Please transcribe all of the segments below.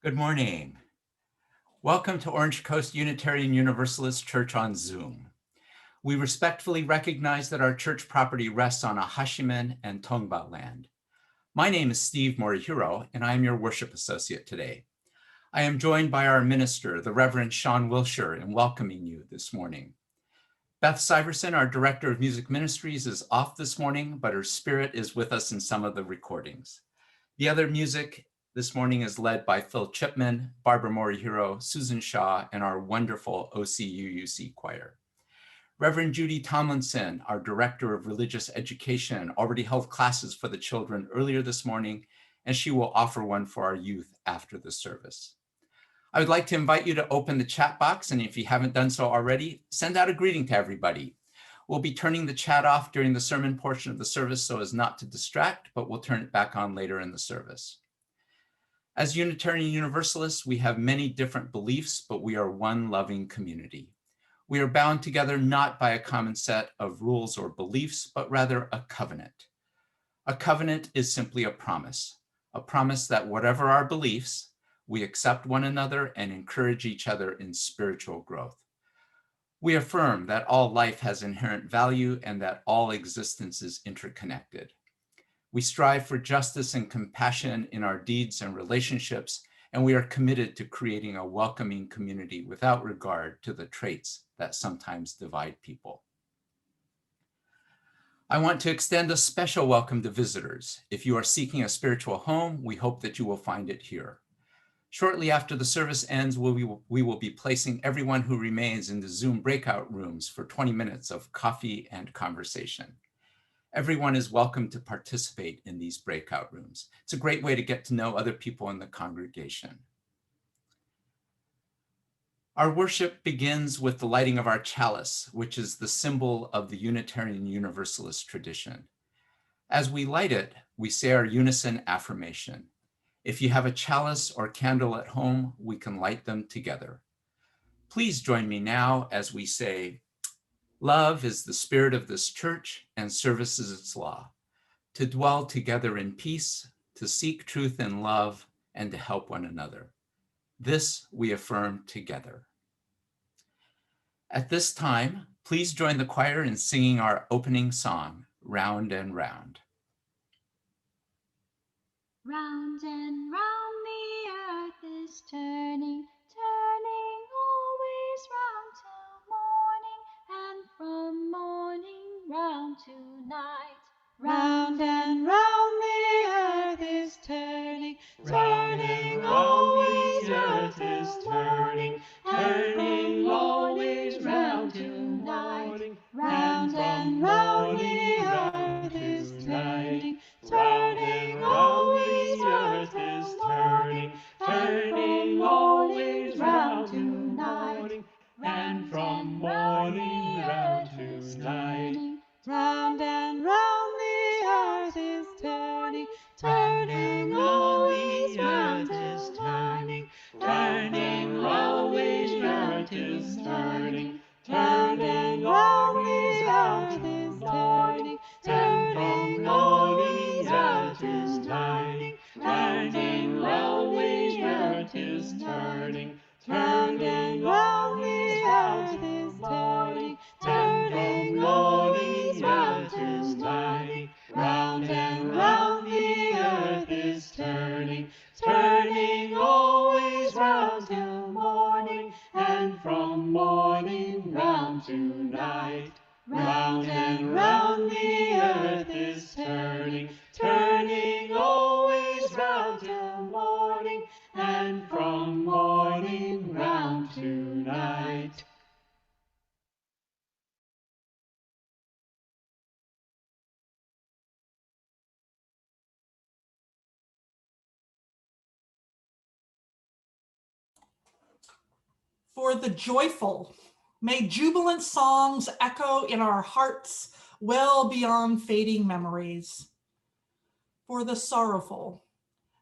Good morning. Welcome to Orange Coast Unitarian Universalist Church on Zoom. We respectfully recognize that our church property rests on a Hashimen and Tongva land. My name is Steve Morihiro, and I am your worship associate today. I am joined by our minister, the Reverend Sian Wiltshire, in welcoming you this morning. Beth Syverson, our Director of Music Ministries, is off this morning, but her spirit is with us in some of the recordings. The other music this morning is led by Phil Chipman, Barbara Morihiro, Susan Shaw, and our wonderful OCUUC choir. Reverend Judy Tomlinson, our Director of Religious Education, already held classes for the children earlier this morning, and she will offer one for our youth after the service. I would like to invite you to open the chat box, and if you haven't done so already, send out a greeting to everybody. We'll be turning the chat off during the sermon portion of the service so as not to distract, but we'll turn it back on later in the service. As Unitarian Universalists, we have many different beliefs, but we are one loving community. We are bound together not by a common set of rules or beliefs, but rather a covenant. A covenant is simply a promise that whatever our beliefs, we accept one another and encourage each other in spiritual growth. We affirm that all life has inherent value and that all existence is interconnected. We strive for justice and compassion in our deeds and relationships, and we are committed to creating a welcoming community without regard to the traits that sometimes divide people. I want to extend a special welcome to visitors. If you are seeking a spiritual home, we hope that you will find it here. Shortly after the service ends, we will be placing everyone who remains in the Zoom breakout rooms for 20 minutes of coffee and conversation. Everyone is welcome to participate in these breakout rooms. It's a great way to get to know other people in the congregation. Our worship begins with the lighting of our chalice, which is the symbol of the Unitarian Universalist tradition. As we light it, we say our unison affirmation. If you have a chalice or candle at home, we can light them together. Please join me now as we say, love is the spirit of this church and service is its law, to dwell together in peace, to seek truth in love, and to help one another. This we affirm together. At this time, please join the choir in singing our opening song, Round and Round. Round and round the earth is turning, turning always round till morning, and from morning round to night. Round and round the earth is turning, turning always earth is turning, turning always round to night. Round and round the earth is turning, turning always earth is turning, turning always round to night, and from morning round to night. Round and round the earth is turning, turning always round is turning, turning always round is turning, turning always round is turning, turning always round is turning, turning always round is turning, turning always round is turning, turning always round is turning, round and round the earth is turning, turning always round till morning, and from morning round to night. Round and round the earth is turning, turning always round till morning, and from morning round to night. For the joyful, may jubilant songs echo in our hearts well beyond fading memories. For the sorrowful,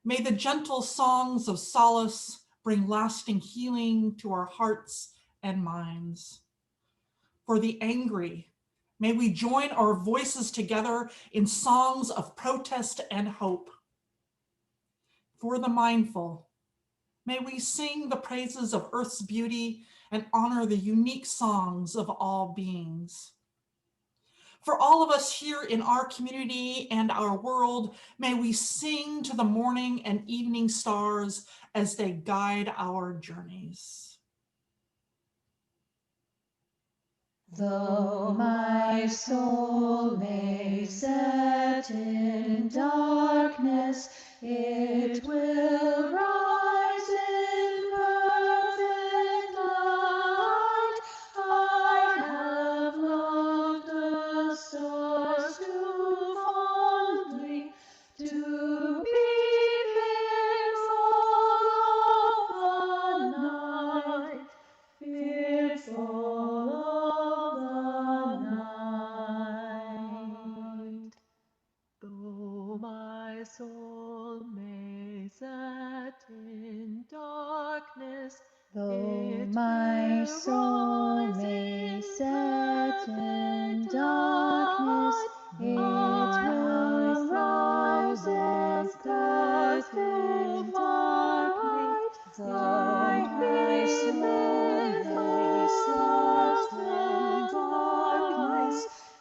may the gentle songs of solace bring lasting healing to our hearts and minds. For the angry, may we join our voices together in songs of protest and hope. For the mindful, May we sing the praises of earth's beauty and honor the unique songs of all beings. For all of us here in our community and our world, may we sing to the morning and evening stars as they guide our journeys. Though my soul may set in darkness, it will rise in perfect light. I have loved the stars too fondly to be fearful of the night, fearful of the night. Though my soul may set in darkness, though my soul may set in darkness, it will rise as perfect light. Though my soul may set in darkness,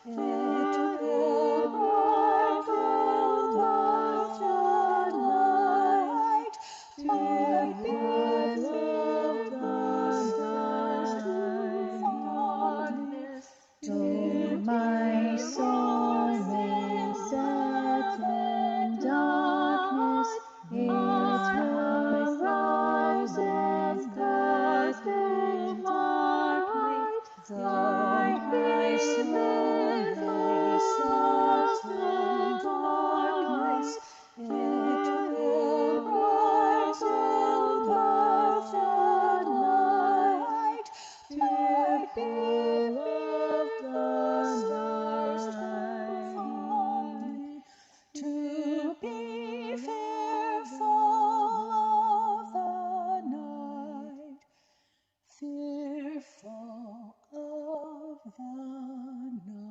it will rise in perfect light. To be loved darkness, though my soul may set in darkness, it will rise as perfect light. Though my soul may set in darkness, it will rise in perfect light. To be loved undone, to be fearful of the night, fearful of the night.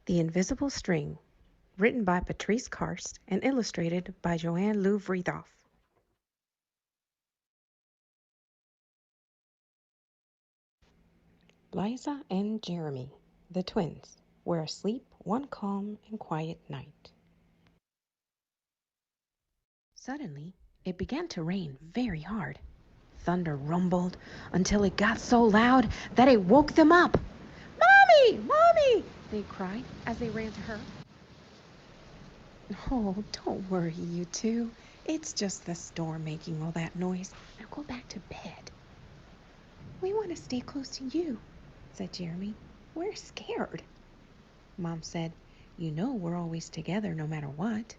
The Invisible String, written by Patrice Karst and illustrated by Joanne Lou Vrithoff. Liza and Jeremy, the twins, were asleep one calm and quiet night. Suddenly, it began to rain very hard. Thunder rumbled until it got so loud that it woke them up. "Mommy! Mommy!" they cried as they ran to her. "Oh, don't worry, you two. It's just the storm making all that noise. Now go back to bed." "We want to stay close to you," said Jeremy. "We're scared." Mom said, "You know we're always together no matter what."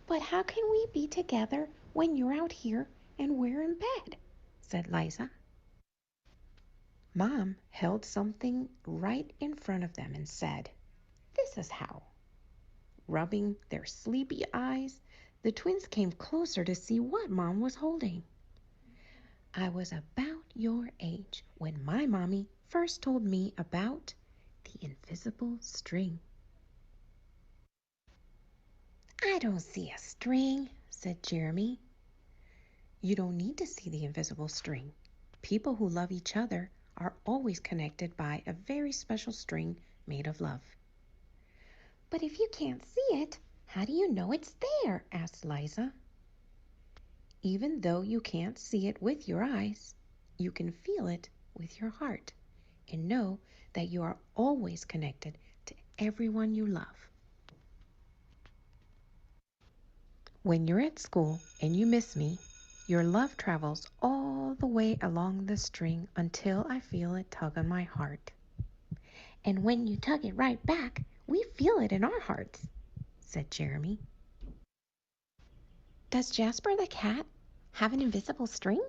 "But how can we be together when you're out here and we're in bed?" said Liza. Mom held something right in front of them and said, "This is how." Rubbing their sleepy eyes, the twins came closer to see what Mom was holding. "I was about your age when my mommy first told me about the invisible string." "I don't see a string," said Jeremy. "You don't need to see the invisible string. People who love each other are always connected by a very special string made of love." "But if you can't see it, how do you know it's there?" asked Liza. "Even though you can't see it with your eyes, you can feel it with your heart and know that you are always connected to everyone you love. When you're at school and you miss me, your love travels all the way along the string until I feel it tug on my heart. And when you tug it right back, we feel it in our hearts," said Jeremy. "Does Jasper the cat have an invisible string?"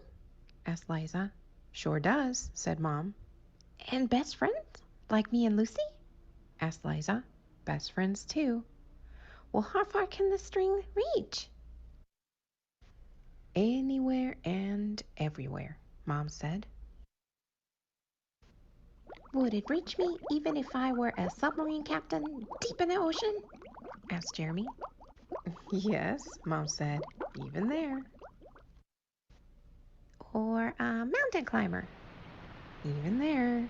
asked Liza. "Sure does," said Mom. "And best friends, like me and Lucy?" asked Liza. "Best friends too." "Well, how far can the string reach?" Anywhere and everywhere, Mom said. Would it reach me even if I were a submarine captain deep in the ocean? Asked Jeremy. Yes, Mom said, even there. Or a mountain climber? Even there.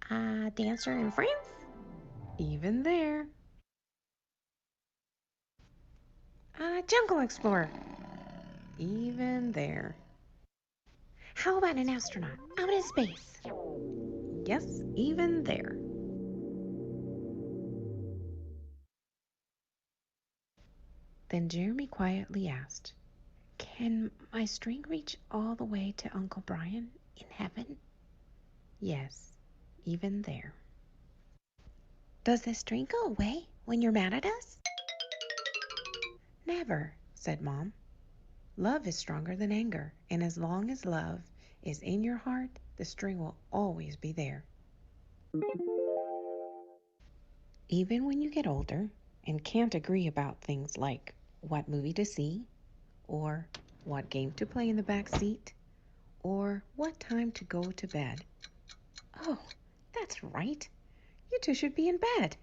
A dancer in France? Even there. A jungle explorer? Even there. How about an astronaut out in space? Yes, even there. Then Jeremy quietly asked, Can my string reach all the way to Uncle Brian in heaven? Yes, even there. Does the string go away when you're mad at us? Never, said Mom. Love is stronger than anger, and as long as love is in your heart, the string will always be there. Even when you get older and can't agree about things like what movie to see, or what game to play in the back seat, or what time to go to bed. Oh, that's right. You two should be in bed.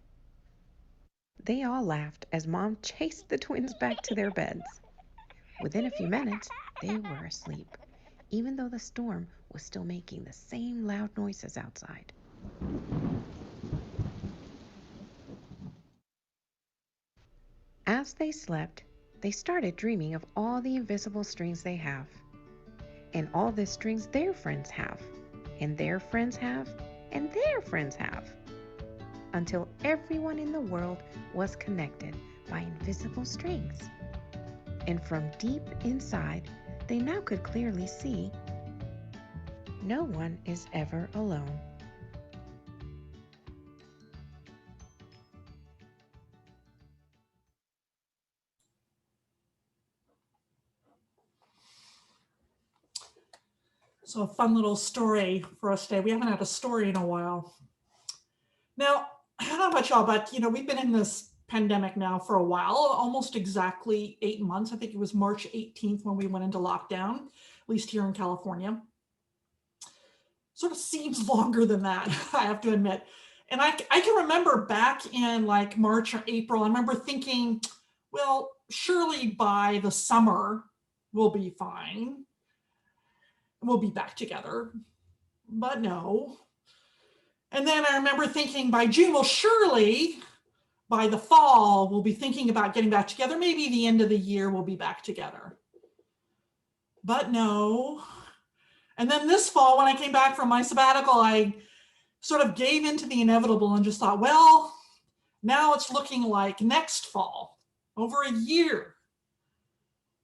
They all laughed as Mom chased the twins back to their beds. Within a few minutes, they were asleep, even though the storm was still making the same loud noises outside. As they slept, they started dreaming of all the invisible strings they have, and all the strings their friends have, and their friends have, and their friends have, until everyone in the world was connected by invisible strings. And from deep inside, they now could clearly see no one is ever alone. So a fun little story for us today. We haven't had a story in a while. Now, I don't know about y'all, but we've been in this pandemic now for a while, almost exactly 8 months. I think it was March 18th when we went into lockdown, at least here in California. Sort of seems longer than that, I have to admit. And I can remember back in like March or April, I remember thinking, well, surely by the summer we'll be fine. We'll be back together. But no. And then I remember thinking by June, well, surely by the fall, we'll be thinking about getting back together. Maybe the end of the year, we'll be back together. But no. And then this fall, when I came back from my sabbatical, I sort of gave into the inevitable and just thought, well, now it's looking like next fall, over a year.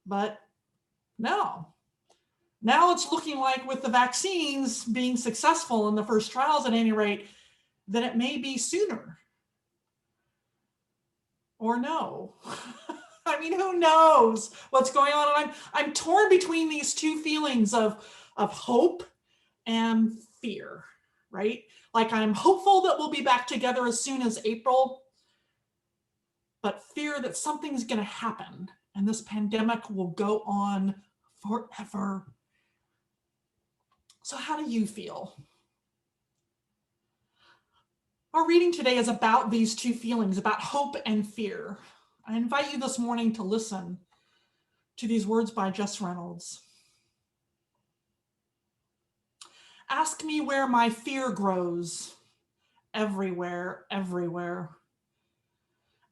But no. Now it's looking like with the vaccines being successful in the first trials at any rate, that it may be sooner. Or no. I mean, who knows what's going on? And I'm torn between these two feelings of hope and fear, right? Like I'm hopeful that we'll be back together as soon as April, but fear that something's going to happen and this pandemic will go on forever. So how do you feel? Our reading today is about these two feelings, about hope and fear. I invite you this morning to listen to these words by Jess Reynolds. Ask me where my fear grows. Everywhere, everywhere.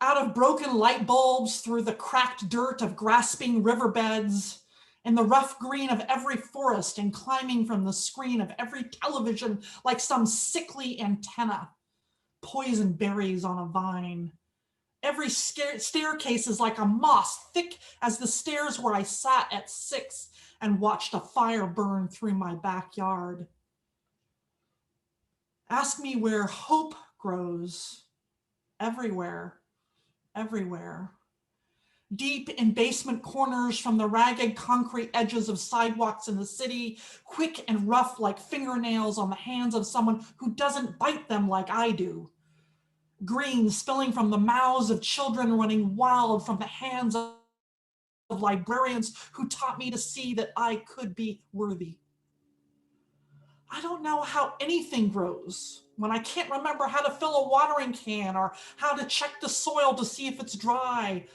Out of broken light bulbs, through the cracked dirt of grasping riverbeds, in the rough green of every forest, and climbing from the screen of every television like some sickly antenna, poison berries on a vine. Every staircase is like a moss, thick as the stairs where I sat at 6 and watched a fire burn through my backyard. Ask me where hope grows. Everywhere, everywhere. Deep in basement corners from the ragged concrete edges of sidewalks in the city, quick and rough like fingernails on the hands of someone who doesn't bite them like I do. Green spilling from the mouths of children running wild from the hands of of librarians who taught me to see that I could be worthy. I don't know how anything grows when I can't remember how to fill a watering can or how to check the soil to see if it's dry.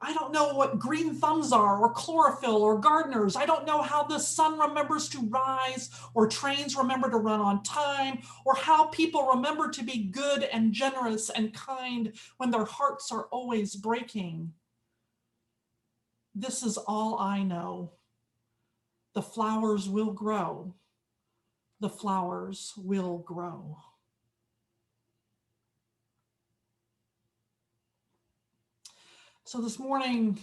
I don't know what green thumbs are or chlorophyll or gardeners. I don't know how the sun remembers to rise or trains remember to run on time or how people remember to be good and generous and kind when their hearts are always breaking. This is all I know. The flowers will grow. The flowers will grow. So this morning,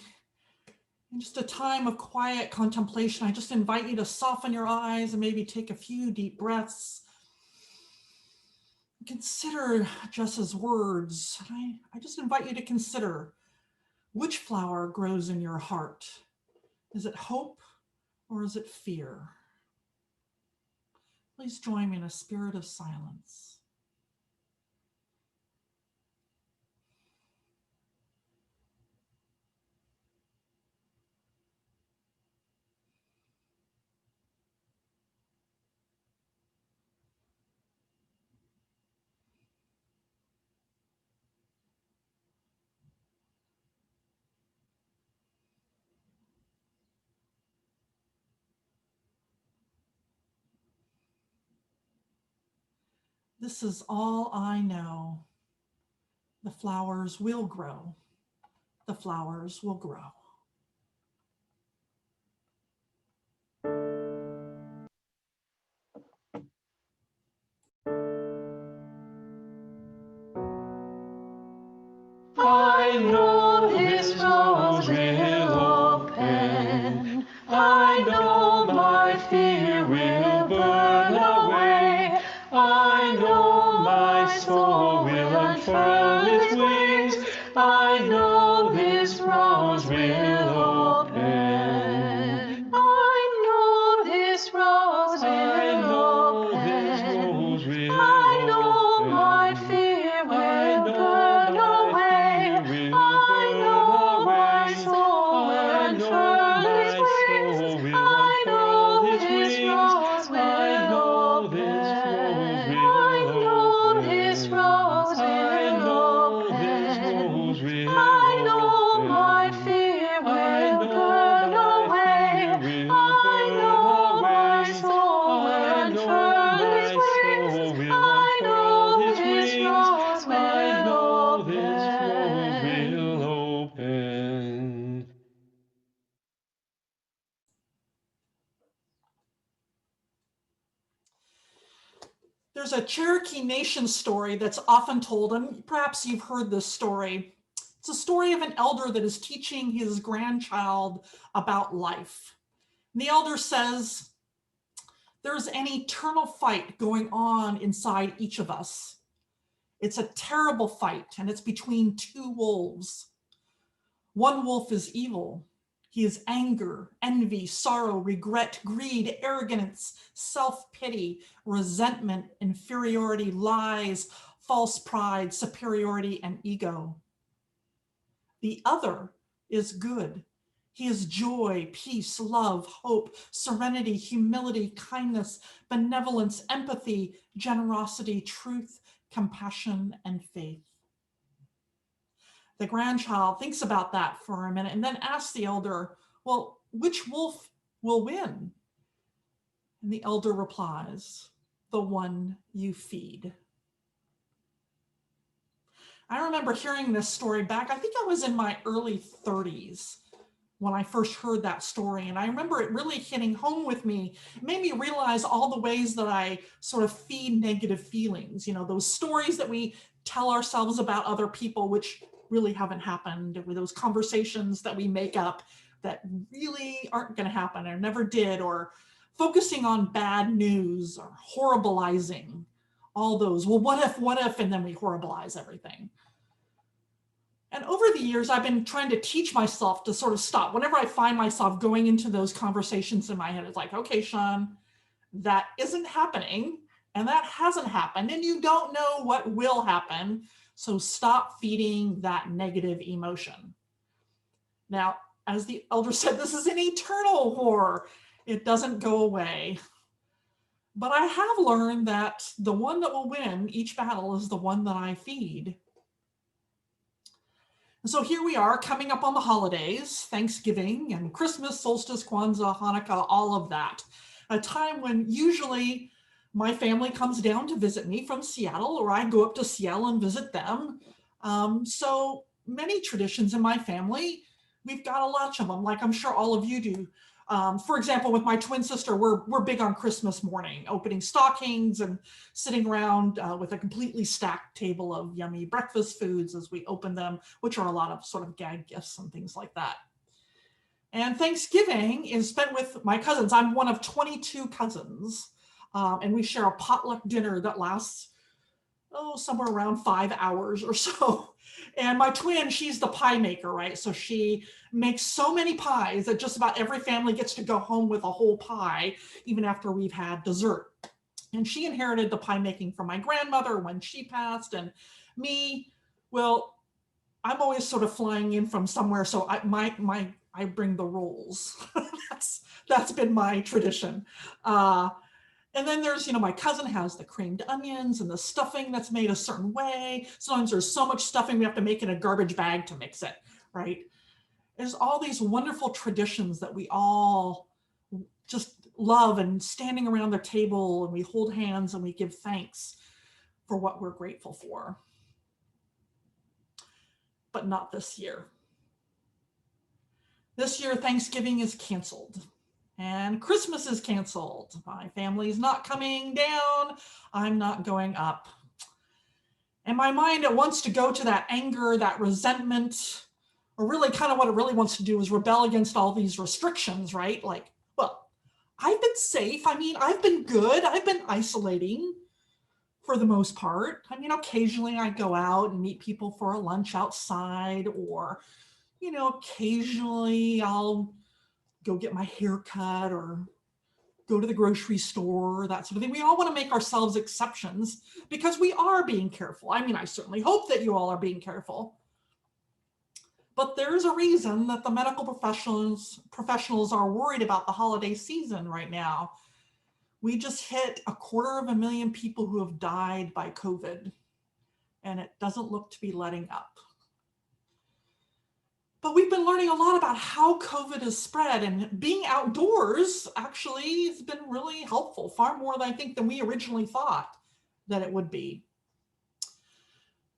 in just a time of quiet contemplation, I just invite you to soften your eyes and maybe take a few deep breaths. Consider Jess's words. I just invite you to consider which flower grows in your heart. Is it hope or is it fear? Please join me in a spirit of silence. This is all I know. The flowers will grow. The flowers will grow. I know this rose will open. I know my fear will burn away. I know my soul will unfurl its wings. I know this rose will open. I know this rose will open. I know my fear will burn away. I know my soul will unfurl its wings. I know this rose will open. I know this rose will open. I know my fear will burn away. I know my soul will unfurl its wings. I know this rose will open. There's a Cherokee Nation story that's often told, and perhaps you've heard this story. It's a story of an elder that is teaching his grandchild about life. And the elder says, there's an eternal fight going on inside each of us. It's a terrible fight, and it's between two wolves. One wolf is evil. He is anger, envy, sorrow, regret, greed, arrogance, self-pity, resentment, inferiority, lies, false pride, superiority, and ego. The other is good. He is joy, peace, love, hope, serenity, humility, kindness, benevolence, empathy, generosity, truth, compassion, and faith. The grandchild thinks about that for a minute and then asks the elder, well, which wolf will win? And the elder replies, the one you feed. I remember hearing this story back, I think I was in my early 30s when I first heard that story. And I remember it really hitting home with me. It made me realize all the ways that I sort of feed negative feelings, those stories that we tell ourselves about other people, which really haven't happened, or those conversations that we make up that really aren't going to happen or never did, or focusing on bad news or horribilizing, all those. Well, what if, and then we horribilize everything. And over the years, I've been trying to teach myself to sort of stop. Whenever I find myself going into those conversations in my head, it's like, okay, Sean, that isn't happening and that hasn't happened and you don't know what will happen. So stop feeding that negative emotion. Now, as the elder said, this is an eternal war. It doesn't go away. But I have learned that the one that will win each battle is the one that I feed. And so here we are coming up on the holidays, Thanksgiving and Christmas, solstice, Kwanzaa, Hanukkah, all of that. A time when usually my family comes down to visit me from Seattle, or I go up to Seattle and visit them. So many traditions in my family. We've got a lot of them, like I'm sure all of you do. For example, with my twin sister, we're big on Christmas morning, opening stockings and sitting around with a completely stacked table of yummy breakfast foods as we open them, which are a lot of sort of gag gifts and things like that. And Thanksgiving is spent with my cousins. I'm one of 22 cousins, and we share a potluck dinner that lasts, somewhere around 5 hours or so. And my twin, she's the pie maker, right? So she makes so many pies that just about every family gets to go home with a whole pie, even after we've had dessert. And she inherited the pie making from my grandmother when she passed. And me, well, I'm always sort of flying in from somewhere. So I bring the rolls. That's been my tradition. And then there's, my cousin has the creamed onions and the stuffing that's made a certain way. Sometimes there's so much stuffing we have to make in a garbage bag to mix it, right? There's all these wonderful traditions that we all just love, and standing around the table and we hold hands and we give thanks for what we're grateful for. But not this year. This year, Thanksgiving is canceled. And Christmas is canceled. My family's not coming down. I'm not going up. And my mind, it wants to go to that anger, that resentment, or really kind of what it really wants to do is rebel against all these restrictions, right? Like, well, I've been safe. I've been good. I've been isolating for the most part. Occasionally I go out and meet people for a lunch outside, or, occasionally I'll go get my hair cut or go to the grocery store, that sort of thing. We all want to make ourselves exceptions because we are being careful. I certainly hope that you all are being careful. But there's a reason that the medical professionals are worried about the holiday season right now. We just hit 250,000 people who have died by COVID, and it doesn't look to be letting up. But we've been learning a lot about how COVID is spread, and being outdoors actually has been really helpful, far more than I think than we originally thought that it would be.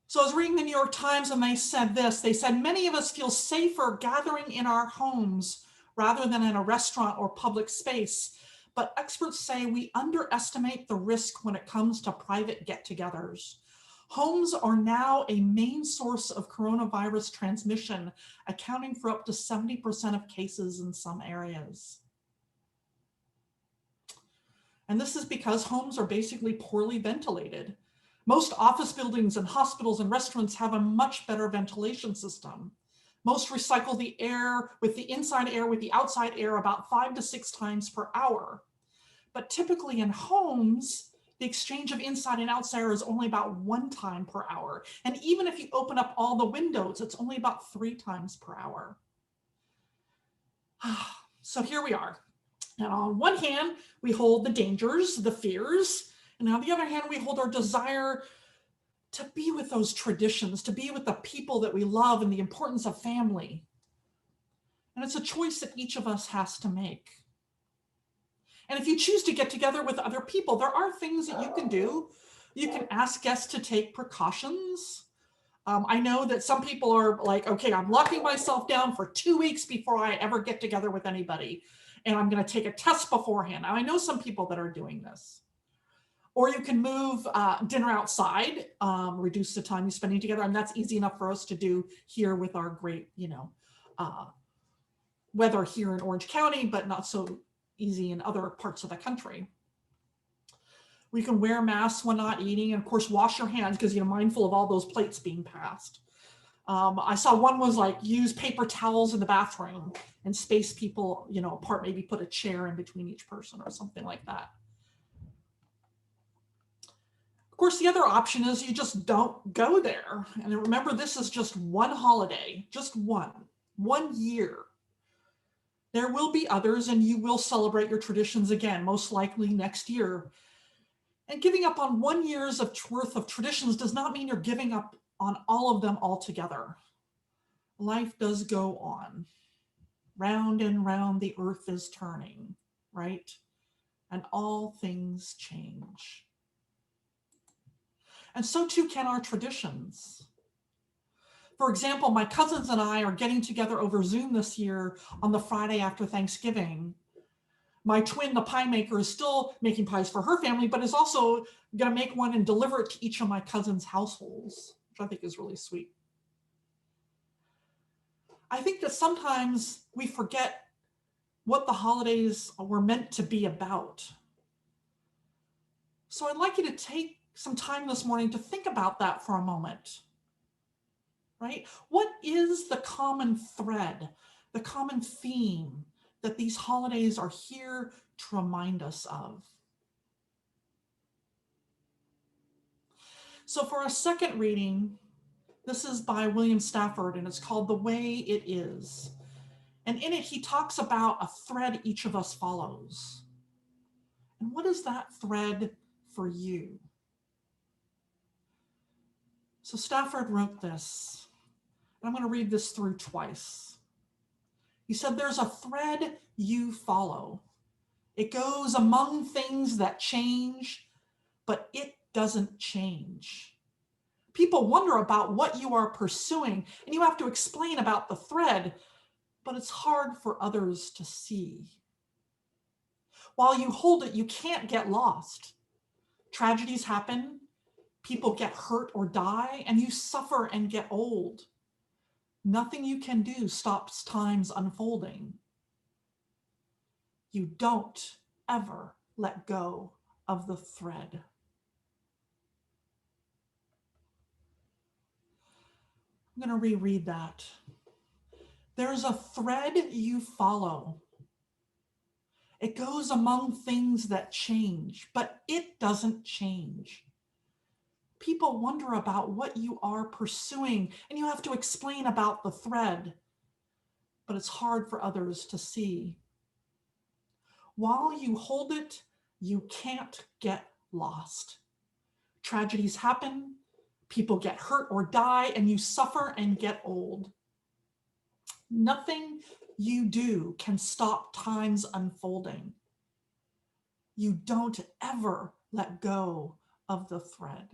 So I was reading the New York Times, and they said this. They said, many of us feel safer gathering in our homes rather than in a restaurant or public space. But experts say we underestimate the risk when it comes to private get-togethers. Homes are now a main source of coronavirus transmission, accounting for up to 70% of cases in some areas. And this is because homes are basically poorly ventilated. Most office buildings and hospitals and restaurants have a much better ventilation system. Most recycle the air with the inside air with the outside air about 5 to 6 times per hour. But typically in homes, the exchange of inside and outside air is only about 1 time per hour. And even if you open up all the windows, it's only about 3 times per hour. So here we are. And on one hand, we hold the dangers, the fears. And on the other hand, we hold our desire to be with those traditions, to be with the people that we love, and the importance of family. And it's a choice that each of us has to make. And if you choose to get together with other people, there are things that you can do. You can ask guests to take precautions. I know that some people are like, okay, I'm locking myself down for 2 weeks before I ever get together with anybody. And I'm going to take a test beforehand. Now, I know some people that are doing this. Or you can move dinner outside, reduce the time you're spending together. And that's easy enough for us to do here with our great, weather here in Orange County, but not so easy in other parts of the country. We can wear masks when not eating, and of course, wash your hands because you're mindful of all those plates being passed. I saw one was like use paper towels in the bathroom and space people, apart, maybe put a chair in between each person or something like that. Of course, the other option is you just don't go there. And remember, this is just one holiday, just one year. There will be others, and you will celebrate your traditions again, most likely next year. And giving up on 1 year's worth of traditions does not mean you're giving up on all of them altogether. Life does go on. Round and round the earth is turning, right? And all things change. And so too can our traditions. For example, my cousins and I are getting together over Zoom this year on the Friday after Thanksgiving. My twin, the pie maker, is still making pies for her family, but is also going to make one and deliver it to each of my cousins' households, which I think is really sweet. I think that sometimes we forget what the holidays were meant to be about. So I'd like you to take some time this morning to think about that for a moment, right? What is the common thread, the common theme that these holidays are here to remind us of? So for our second reading, this is by William Stafford, and it's called The Way It Is. And in it, he talks about a thread each of us follows. And what is that thread for you? So Stafford wrote this, and I'm going to read this through twice. He said, there's a thread you follow. It goes among things that change, but it doesn't change. People wonder about what you are pursuing, and you have to explain about the thread, but it's hard for others to see. While you hold it, you can't get lost. Tragedies happen, people get hurt or die, and you suffer and get old. Nothing you can do stops time's unfolding. You don't ever let go of the thread. I'm going to reread that. There's a thread you follow. It goes among things that change, but it doesn't change. People wonder about what you are pursuing, and you have to explain about the thread, but it's hard for others to see. While you hold it, you can't get lost. Tragedies happen, people get hurt or die, and you suffer and get old. Nothing you do can stop time's unfolding. You don't ever let go of the thread.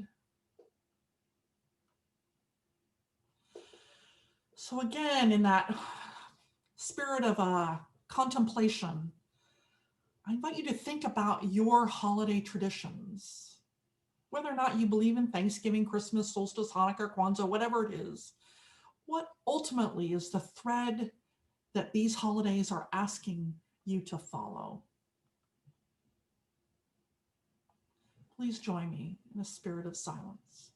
So again, in that spirit of contemplation, I invite you to think about your holiday traditions. Whether or not you believe in Thanksgiving, Christmas, solstice, Hanukkah, Kwanzaa, whatever it is, what ultimately is the thread that these holidays are asking you to follow? Please join me in a spirit of silence.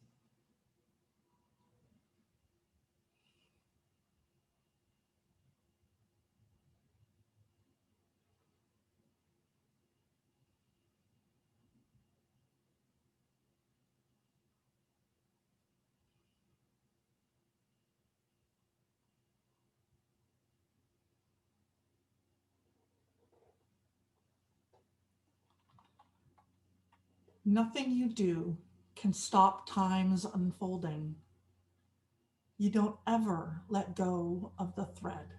Nothing you do can stop time's unfolding. You don't ever let go of the thread.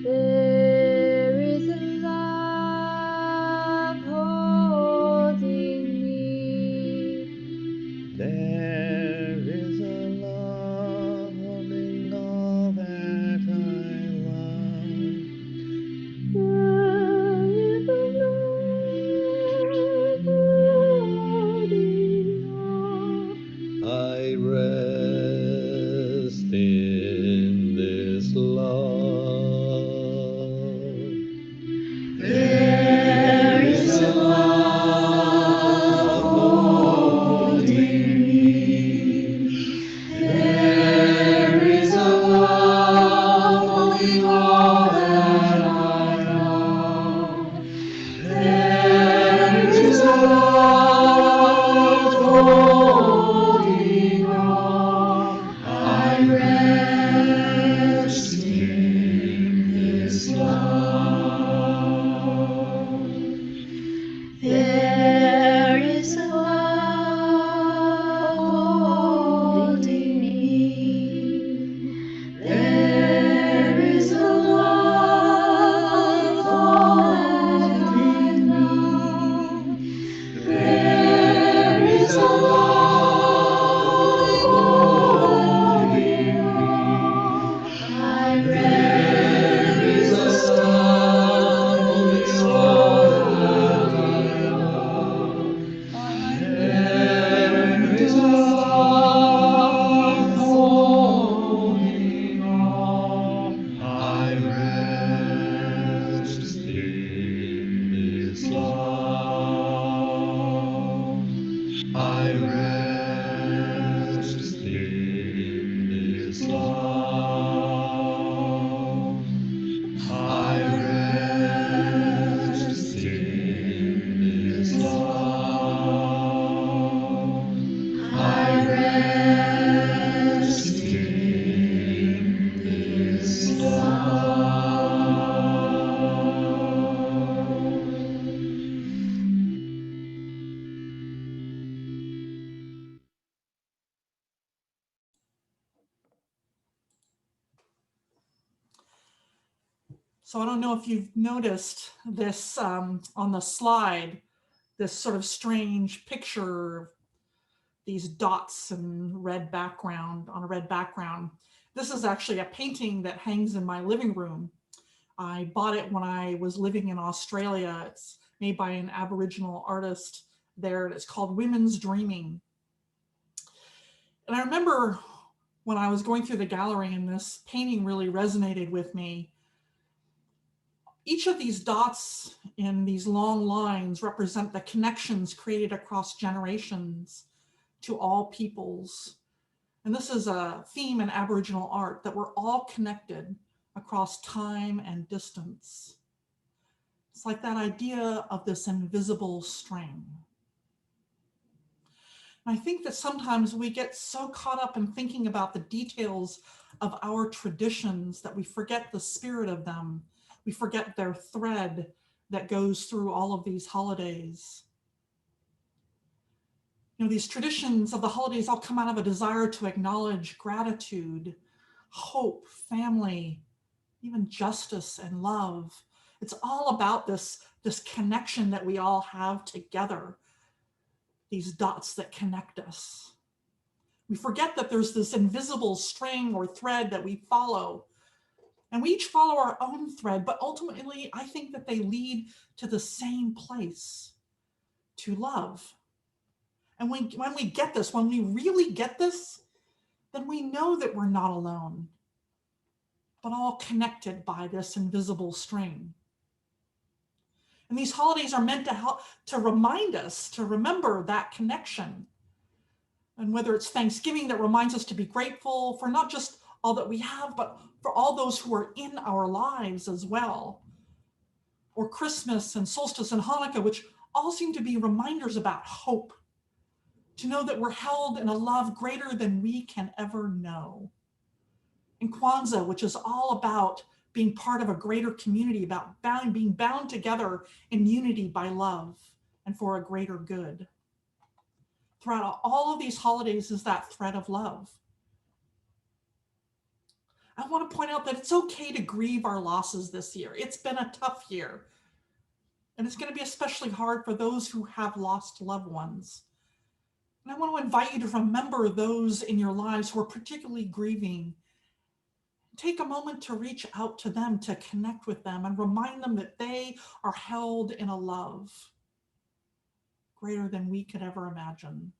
There is a love holding me. There is a love holding all that I love. There is a love holding me. So I don't know if you've noticed this on the slide, this sort of strange picture, these dots and red background on a red background. This is actually a painting that hangs in my living room. I bought it when I was living in Australia. It's made by an Aboriginal artist there. It's called Women's Dreaming. And I remember when I was going through the gallery and this painting really resonated with me. Each of these dots in these long lines represent the connections created across generations to all peoples. And this is a theme in Aboriginal art, that we're all connected across time and distance. It's like that idea of this invisible string. And I think that sometimes we get so caught up in thinking about the details of our traditions that we forget the spirit of them. We forget their thread that goes through all of these holidays. You know, these traditions of the holidays all come out of a desire to acknowledge gratitude, hope, family, even justice and love. It's all about this connection that we all have together, these dots that connect us. We forget that there's this invisible string or thread that we follow. And we each follow our own thread, but ultimately, I think that they lead to the same place, to love. And when we get this, when we really get this, then we know that we're not alone, but all connected by this invisible string. And these holidays are meant to help to remind us to remember that connection. And whether it's Thanksgiving that reminds us to be grateful for not just all that we have, but for all those who are in our lives as well. Or Christmas and solstice and Hanukkah, which all seem to be reminders about hope, to know that we're held in a love greater than we can ever know. And Kwanzaa, which is all about being part of a greater community, about being bound together in unity by love and for a greater good. Throughout all of these holidays is that thread of love. I want to point out that it's okay to grieve our losses this year. It's been a tough year. And it's going to be especially hard for those who have lost loved ones. And I want to invite you to remember those in your lives who are particularly grieving. Take a moment to reach out to them, to connect with them, and remind them that they are held in a love greater than we could ever imagine.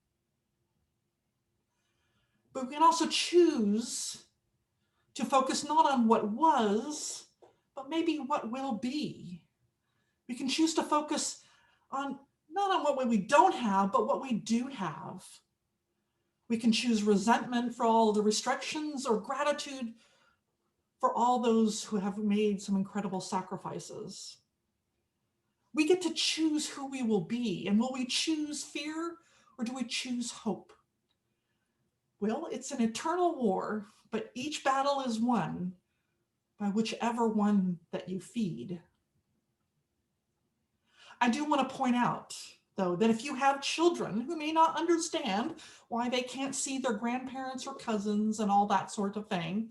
But we can also choose to focus not on what was, but maybe what will be. We can choose to focus on not on what we don't have, but what we do have. We can choose resentment for all the restrictions or gratitude for all those who have made some incredible sacrifices. We get to choose who we will be. And will we choose fear or do we choose hope? Well, it's an eternal war, but each battle is won by whichever one that you feed. I do want to point out, though, that if you have children who may not understand why they can't see their grandparents or cousins and all that sort of thing,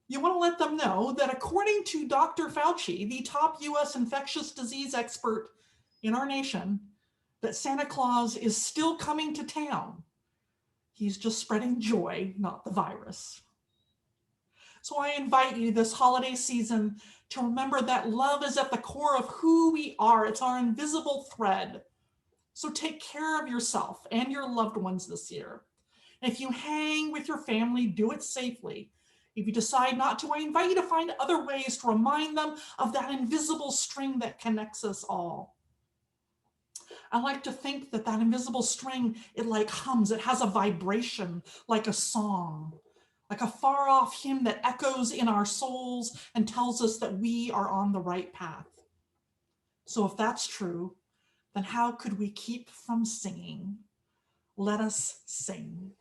you want to let them know that according to Dr. Fauci, the top US infectious disease expert in our nation, that Santa Claus is still coming to town. He's just spreading joy, not the virus. So I invite you this holiday season to remember that love is at the core of who we are. It's our invisible thread. So take care of yourself and your loved ones this year. And if you hang with your family, do it safely. If you decide not to, I invite you to find other ways to remind them of that invisible string that connects us all. I like to think that that invisible string, it like hums, it has a vibration like a song, like a far off hymn that echoes in our souls and tells us that we are on the right path. So if that's true, then how could we keep from singing? Let us sing.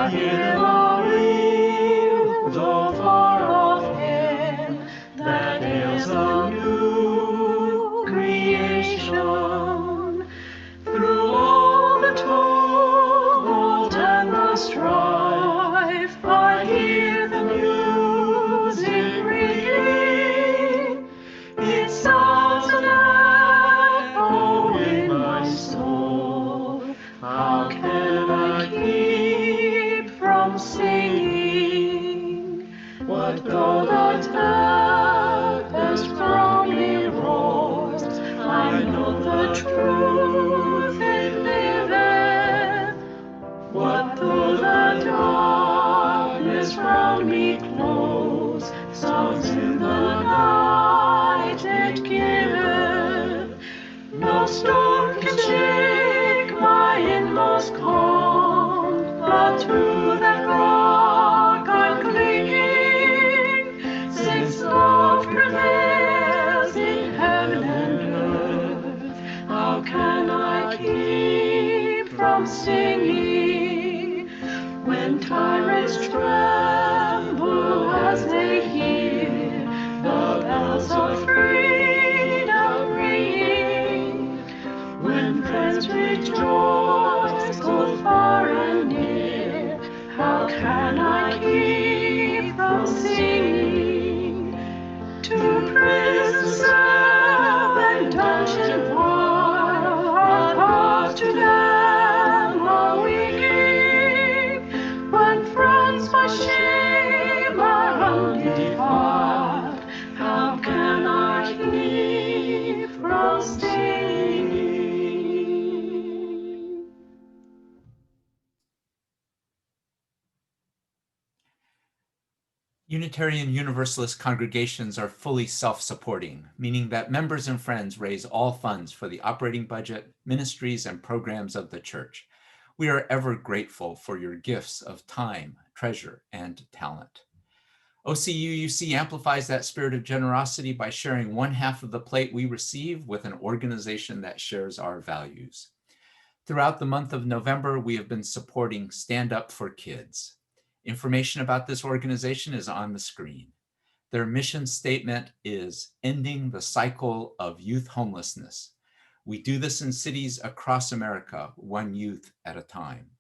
I hear them all reel, though far off hail, that hails a new creation. Through all the tumult and the strife, I hear the music ringing. It sounds an echo in my soul. How can I keep from singing? What though the tempest round me roars? I know the truth it liveth. What though the darkness round me close? Sounds in the night it giveth. No storm can shake my inmost calm, but to that rock I'm clinging. Since love prevails in heaven and earth, how can I keep from singing? When tyrants tremble as they hear the bells of freedom ringing, when friends rejoice both far and near, how can I keep from singing? To prison cell and dungeon vile, our cause to them are winging. When friends by shame are undefiled, how can I keep from singing? Unitarian Universalist congregations are fully self-supporting, meaning that members and friends raise all funds for the operating budget, ministries, and programs of the church. We are ever grateful for your gifts of time, treasure, and talent. OCUUC amplifies that spirit of generosity by sharing one half of the plate we receive with an organization that shares our values. Throughout the month of November, we have been supporting Stand Up for Kids. Information about this organization is on the screen. Their mission statement is ending the cycle of youth homelessness. We do this in cities across America, one youth at a time.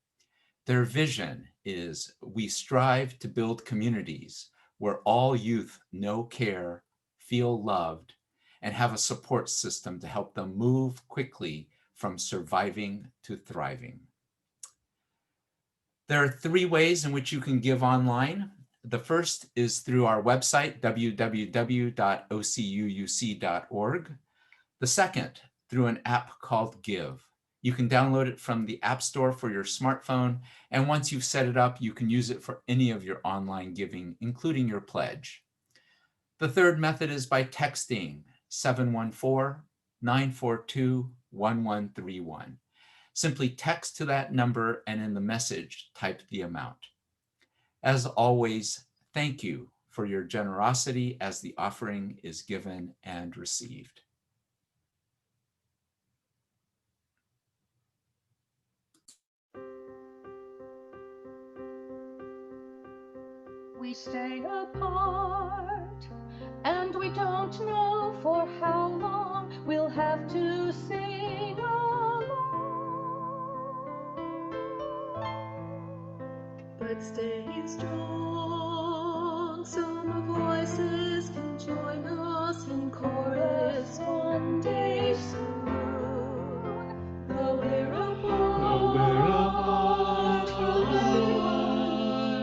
Their vision is we strive to build communities where all youth know care, feel loved, and have a support system to help them move quickly from surviving to thriving. There are 3 ways in which you can give online. The first is through our website, www.ocuuc.org. The second, through an app called Give. You can download it from the App Store for your smartphone, and once you've set it up, you can use it for any of your online giving, including your pledge. The third method is by texting 714-942-1131. Simply text to that number and in the message, type the amount. As always, thank you for your generosity as the offering is given and received. We stay apart, and we don't know for how long we'll have to sing along. But stay strong, some voices can join us in chorus one day soon. Though we're apart,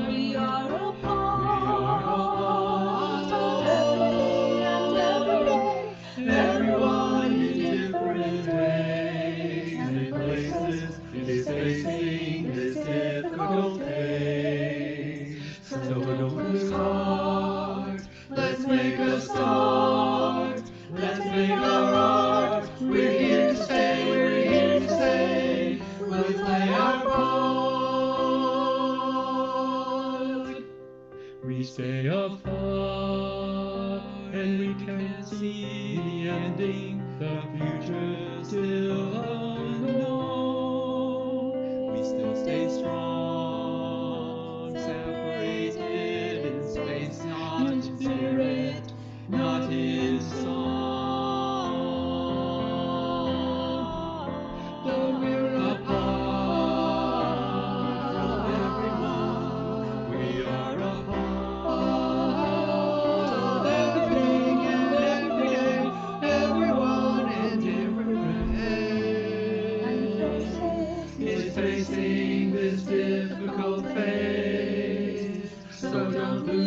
we are a part of every day and every day. Everyone in different ways and places is facing this difficult day. So don't lose heart. Let's make a start. Let's make our art. We're here to stay. We're here to stay. We'll play our part. We stay apart, and we can't see the ending. The future's still unknown. We still stay strong.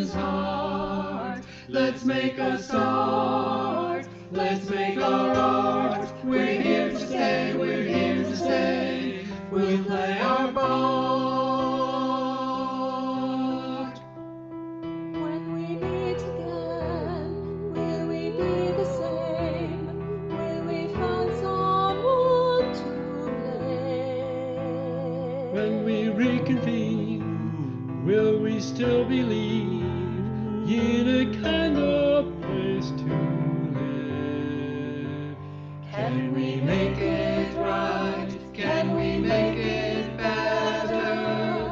lose heart. Let's make a start. Let's make our art. We're here to stay. We're here to stay. We'll play our part. When we meet again, will we be the same? Will we find someone to blame? When we reconvene, will we still believe in a kind of place to live? Can we make it right? Can we make it better?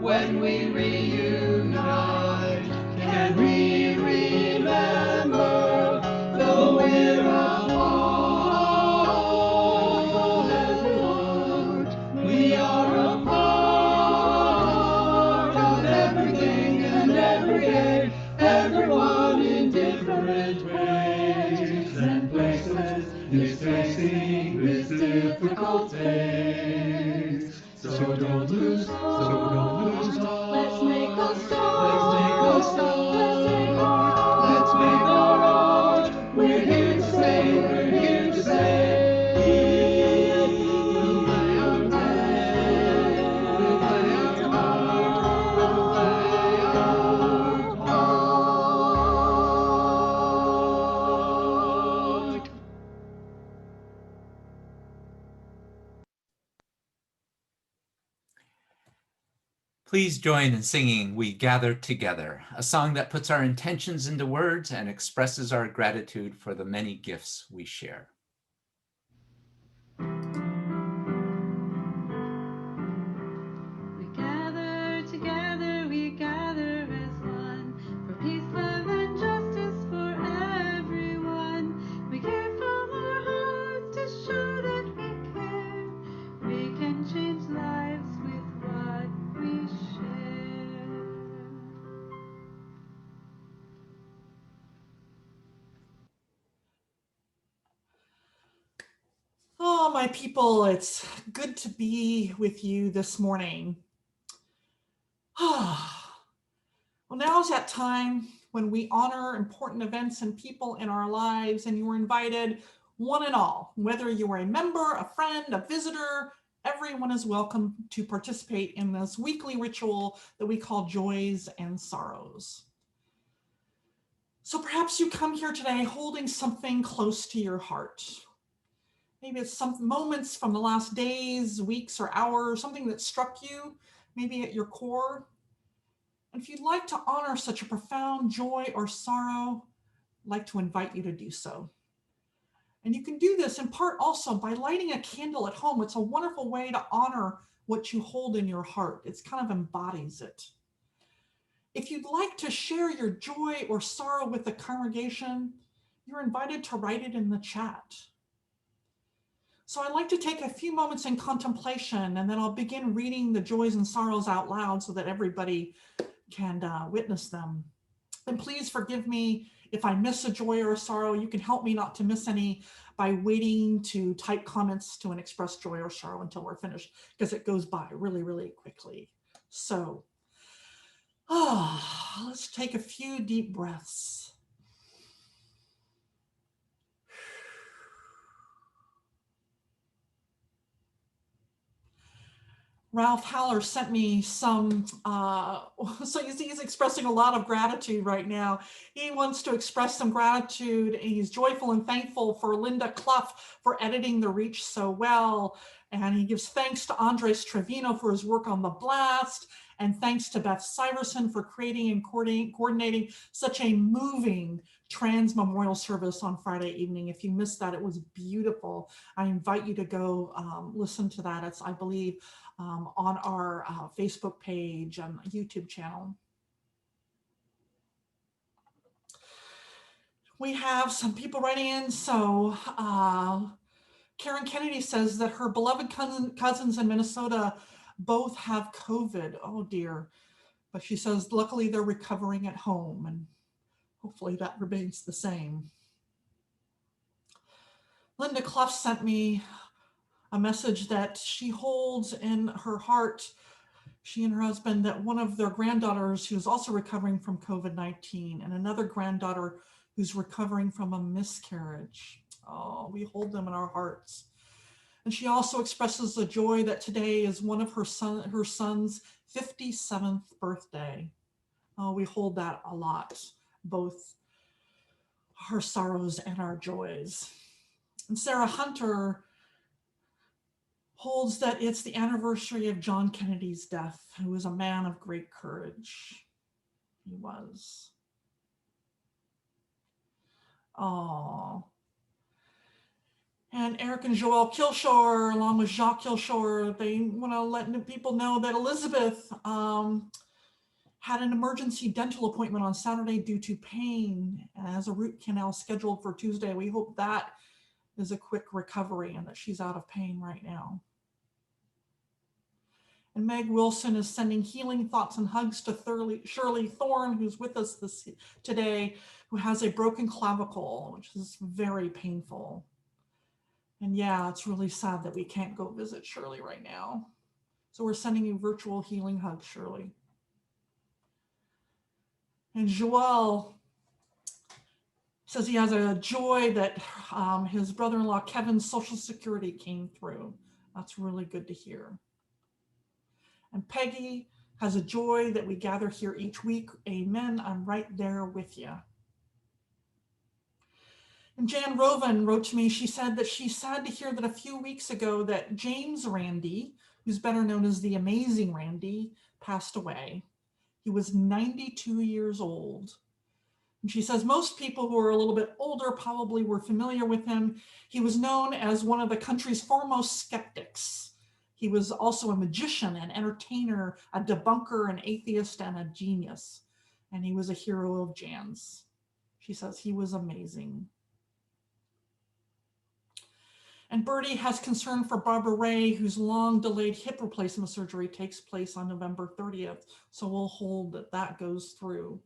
When we reunite, can we remember, though we're apart, everyone, we are a part of everything and every day, everyone in different ways and places is facing this difficult phase. So don't lose heart. Let's make a start. Let's make a start. Let's make our art. We're here to stay. We're here to stay. We'll play our part. We'll play our part. We'll play our part. Please join in singing We Gather Together, a song that puts our intentions into words and expresses our gratitude for the many gifts we share. We gather together, we gather as one, for peace, love, and justice for everyone. We give from our hearts to show that we care. We can change lives with what we share. Oh, my people, it's good to be with you this morning. Well, now is that time when we honor important events and people in our lives, and you are invited, one and all, whether you are a member, a friend, a visitor, everyone is welcome to participate in this weekly ritual that we call Joys and Sorrows. So perhaps you come here today holding something close to your heart. Maybe it's some moments from the last days, weeks, or hours, something that struck you, maybe at your core. And if you'd like to honor such a profound joy or sorrow, I'd like to invite you to do so. And you can do this in part also by lighting a candle at home. It's a wonderful way to honor what you hold in your heart. It kind of embodies it. If you'd like to share your joy or sorrow with the congregation, you're invited to write it in the chat. So I'd like to take a few moments in contemplation, and then I'll begin reading the joys and sorrows out loud so that everybody can witness them. And please forgive me if I miss a joy or a sorrow. You can help me not to miss any by waiting to type comments to an express joy or sorrow until we're finished, because it goes by really, really quickly. So let's take a few deep breaths. Ralph Haller sent me some, so he's expressing a lot of gratitude right now. He wants to express some gratitude. He's joyful and thankful for Linda Clough for editing the Reach so well. And he gives thanks to Andres Trevino for his work on The Blast. And thanks to Beth Syverson for creating and coordinating such a moving trans memorial service on Friday evening. If you missed that, it was beautiful. I invite you to go listen to that. It's, I believe, on our Facebook page and YouTube channel. We have some people writing in. So Karen Kennedy says that her beloved cousins in Minnesota both have COVID. Oh dear. But she says, luckily they're recovering at home, and hopefully that remains the same. Linda Clough sent me a message that she holds in her heart. she and her husband, that one of their granddaughters who's also recovering from COVID-19 and another granddaughter who's recovering from a miscarriage. Oh, we hold them in our hearts. And she also expresses the joy that today is one of her son's 57th birthday. Oh, we hold that a lot, both our sorrows and our joys. And Sarah Hunter holds that it's the anniversary of John Kennedy's death, who was a man of great courage. He was. Oh. And Eric and Joelle Kilshore, along with Jacques Kilshore, they want to let people know that Elizabeth had an emergency dental appointment on Saturday due to pain and has a root canal scheduled for Tuesday. We hope that is a quick recovery and that she's out of pain right now. And Meg Wilson is sending healing thoughts and hugs to Shirley Thorne, who's with us today, who has a broken clavicle, which is very painful. And yeah, it's really sad that we can't go visit Shirley right now. So we're sending you virtual healing hugs, Shirley. And Joel says he has a joy that his brother-in-law Kevin's Social Security came through. That's really good to hear. And Peggy has a joy that we gather here each week. Amen. I'm right there with you. And Jan Roven wrote to me, she said that she's sad to hear that a few weeks ago that James Randi, who's better known as the Amazing Randi, passed away. He was 92 years old. And she says most people who are a little bit older probably were familiar with him. He was known as one of the country's foremost skeptics. He was also a magician, an entertainer, a debunker, an atheist, and a genius. And he was a hero of Jan's. She says he was amazing. And Bertie has concern for Barbara Ray, whose long delayed hip replacement surgery takes place on November 30th. So we'll hold that that goes through.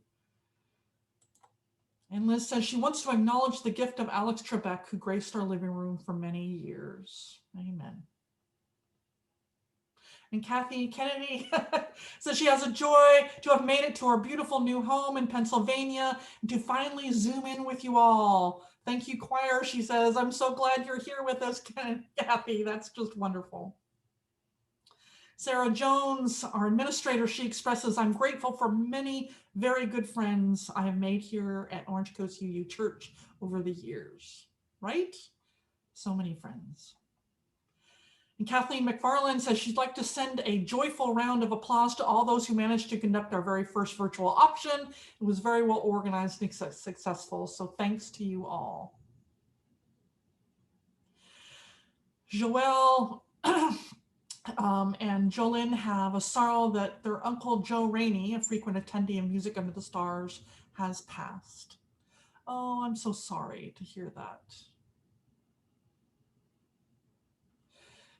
And Liz says she wants to acknowledge the gift of Alex Trebek, who graced our living room for many years. Amen. And Kathy Kennedy says she has a joy to have made it to our beautiful new home in Pennsylvania and to finally Zoom in with you all. Thank you, choir, she says. I'm so glad you're here with us, Kathy. That's just wonderful. Sarah Jones, our administrator, she expresses, I'm grateful for many very good friends I have made here at Orange Coast UU Church over the years, right? So many friends. And Kathleen McFarland says she'd like to send a joyful round of applause to all those who managed to conduct our very first virtual auction. It was very well organized and successful, so thanks to you all. Joelle and Jolynn have a sorrow that their uncle Joe Rainey, a frequent attendee of Music Under the Stars, has passed. Oh, I'm so sorry to hear that.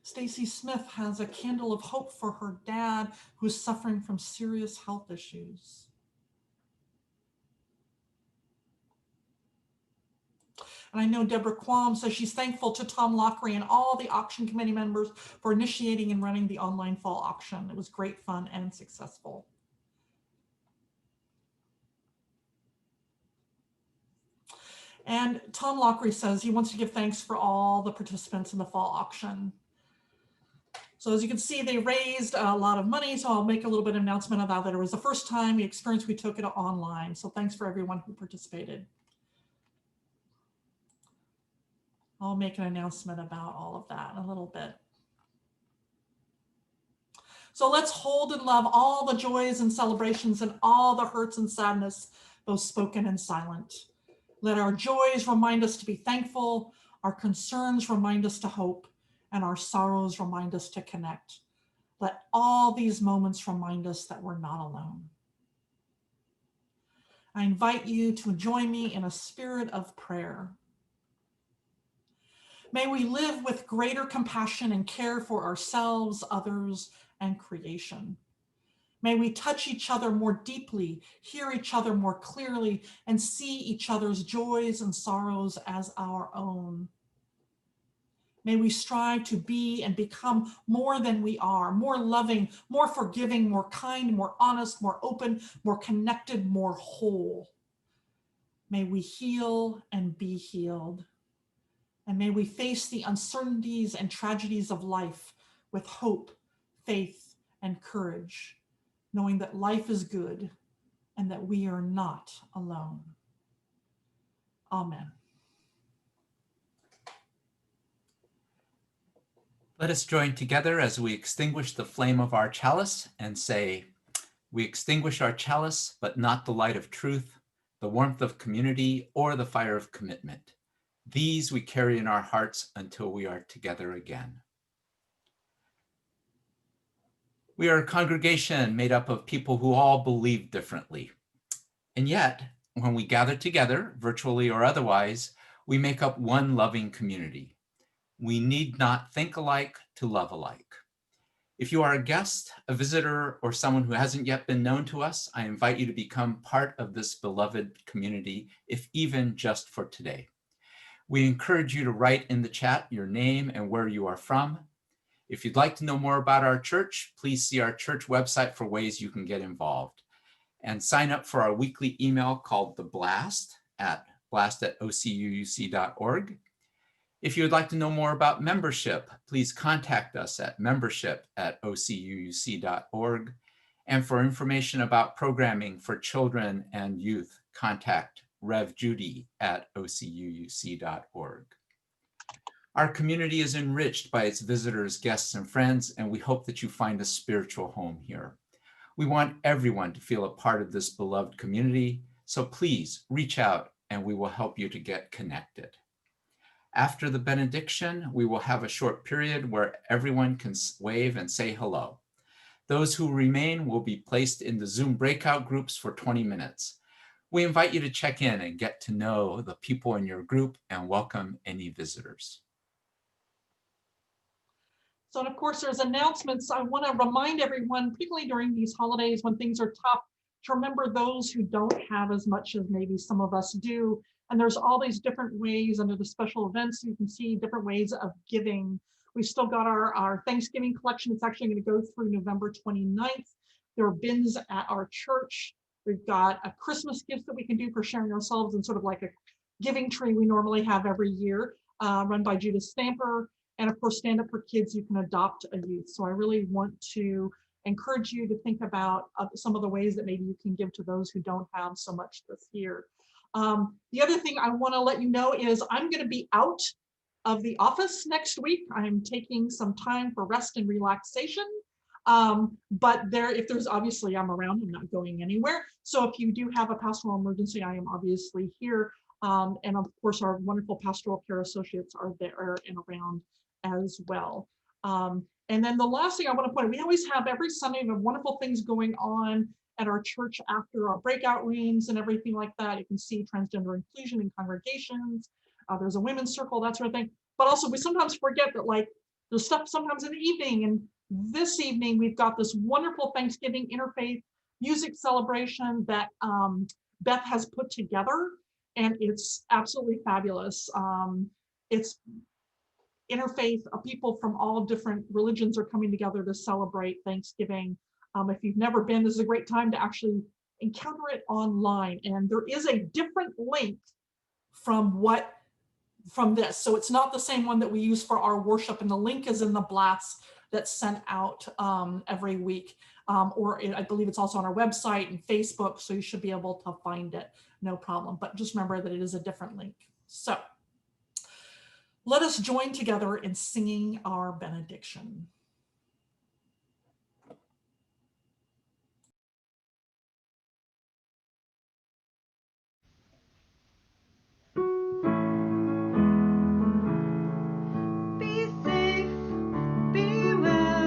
Stacy Smith has a candle of hope for her dad, who is suffering from serious health issues. And I know Deborah Quam says she's thankful to Tom Lockery and all the auction committee members for initiating and running the online fall auction. It was great fun and successful. And Tom Lockery says he wants to give thanks for all the participants in the fall auction. So as you can see, they raised a lot of money, so I'll make a little bit of announcement about that. It was the first time we experienced we took it online. So thanks for everyone who participated. I'll make an announcement about all of that in a little bit. So let's hold and love all the joys and celebrations and all the hurts and sadness, both spoken and silent. Let our joys remind us to be thankful, our concerns remind us to hope, and our sorrows remind us to connect. Let all these moments remind us that we're not alone. I invite you to join me in a spirit of prayer. May we live with greater compassion and care for ourselves, others, and creation. May we touch each other more deeply, hear each other more clearly, and see each other's joys and sorrows as our own. May we strive to be and become more than we are, more loving, more forgiving, more kind, more honest, more open, more connected, more whole. May we heal and be healed. And may we face the uncertainties and tragedies of life with hope, faith, and courage, knowing that life is good and that we are not alone. Amen. Let us join together as we extinguish the flame of our chalice and say, we extinguish our chalice, but not the light of truth, the warmth of community, or the fire of commitment. These we carry in our hearts until we are together again. We are a congregation made up of people who all believe differently. And yet, when we gather together, virtually or otherwise, we make up one loving community. We need not think alike to love alike. If you are a guest, a visitor, or someone who hasn't yet been known to us, I invite you to become part of this beloved community, if even just for today. We encourage you to write in the chat your name and where you are from. If you'd like to know more about our church, please see our church website for ways you can get involved. And sign up for our weekly email called The Blast at blast@ocuuc.org. If you would like to know more about membership, please contact us at membership@ocuuc.org. And for information about programming for children and youth, contact Rev. Judy at ocuuc.org. Our community is enriched by its visitors, guests, and friends, and we hope that you find a spiritual home here. We want everyone to feel a part of this beloved community, so please reach out and we will help you to get connected. After the benediction, we will have a short period where everyone can wave and say hello. Those who remain will be placed in the Zoom breakout groups for 20 minutes. We invite you to check in and get to know the people in your group and welcome any visitors. So, and of course, there's announcements. I want to remind everyone, particularly during these holidays when things are tough, to remember those who don't have as much as maybe some of us do. And there's all these different ways under the special events. You can see different ways of giving. We've still got our Thanksgiving collection. It's actually going to go through November 29th. There are bins at our church. We've got a Christmas gift that we can do for sharing ourselves and sort of like a giving tree we normally have every year, run by Judith Stamper. And of course, Stand Up for Kids, you can adopt a youth. So I really want to encourage you to think about some of the ways that maybe you can give to those who don't have so much this year. The other thing I want to let you know is I'm going to be out of the office next week. I'm taking some time for rest and relaxation. But if there's obviously, I'm around, I'm not going anywhere. So if you do have a pastoral emergency, I am obviously here. And of course, our wonderful pastoral care associates are there and around as well. And then the last thing I want to point out, we always have every Sunday, we have wonderful things going on at our church after our breakout rooms and everything like that. You can see transgender inclusion in congregations. There's a women's circle, that sort of thing. But also we sometimes forget that like there's stuff sometimes in the evening. And this evening we've got this wonderful Thanksgiving interfaith music celebration that Beth has put together. And it's absolutely fabulous. It's interfaith, people from all different religions are coming together to celebrate Thanksgiving. If you've never been, this is a great time to actually encounter it online. And there is a different link from this. So it's not the same one that we use for our worship. And the link is in the blast that's sent out every week. I believe it's also on our website and Facebook. So you should be able to find it, no problem. But just remember that it is a different link. So let us join together in singing our benediction. Be safe, be well.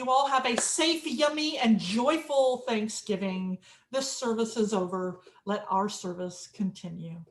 you all have a safe, yummy, and joyful Thanksgiving. This service is over. Let our service continue.